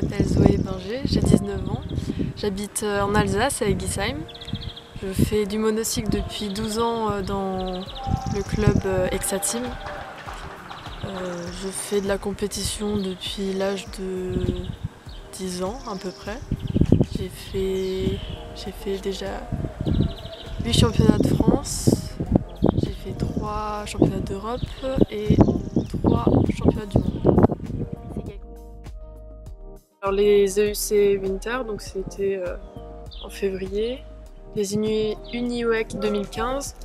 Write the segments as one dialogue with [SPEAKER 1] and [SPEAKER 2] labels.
[SPEAKER 1] m'appelle Zoé Binger, j'ai 19 ans. J'habite en Alsace à Eguisheim. Je fais du monocycle depuis 12 ans dans le club Exateam. Je fais de la compétition depuis l'âge de 10 ans à peu près. J'ai fait déjà 8 championnats de France, j'ai fait 3 championnats d'Europe et 3 championnats du monde. Alors les EUC Winter, donc c'était en février, les Uni-UEC 2015,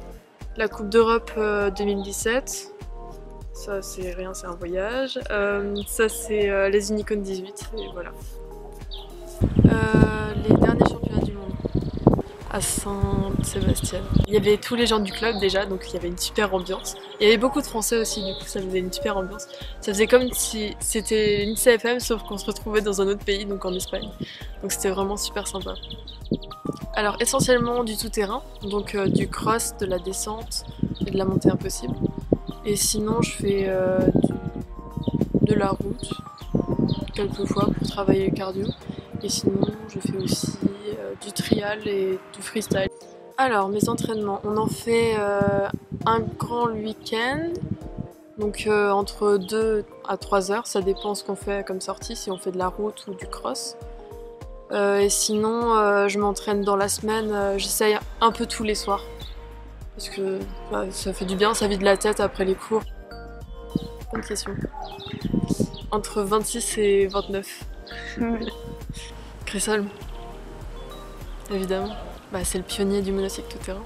[SPEAKER 1] la Coupe d'Europe 2017, ça c'est rien, c'est un voyage, ça c'est les Unicon 18 et voilà. Les derniers championnats du monde à Saint-Sébastien. Il y avait tous les gens du club déjà, donc il y avait une super ambiance. Il y avait beaucoup de Français aussi, du coup ça faisait une super ambiance. Ça faisait comme si c'était une CFM sauf qu'on se retrouvait dans un autre pays, donc en Espagne. Donc c'était vraiment super sympa. Alors essentiellement du tout-terrain, donc du cross, de la descente et de la montée impossible. Et sinon je fais de la route, quelquefois pour travailler le cardio. Et sinon, je fais aussi du trial et du freestyle. Alors, mes entraînements, on en fait un grand le week-end, donc entre 2 à 3 heures, ça dépend ce qu'on fait comme sortie, si on fait de la route ou du cross. Et sinon, je m'entraîne dans la semaine, j'essaye un peu tous les soirs, parce que ça fait du bien, ça vide la tête après les cours. Bonne question. Entre 26 et 29. Chris Holm, évidemment. C'est le pionnier du monocycle tout-terrain,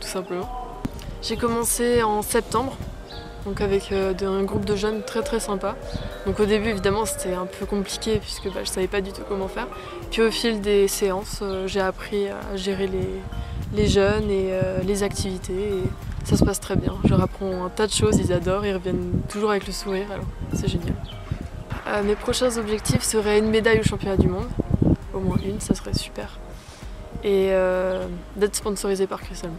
[SPEAKER 1] tout simplement. J'ai commencé en septembre, donc avec un groupe de jeunes très très sympa. Donc au début évidemment c'était un peu compliqué puisque je savais pas du tout comment faire. Puis au fil des séances, j'ai appris à gérer les jeunes et les activités et ça se passe très bien. Je leur apprends un tas de choses, ils adorent, ils reviennent toujours avec le sourire, alors c'est génial. Mes prochains objectifs seraient une médaille au championnat du monde. Au moins une, ça serait super. Et d'être sponsorisé par Chris Holm.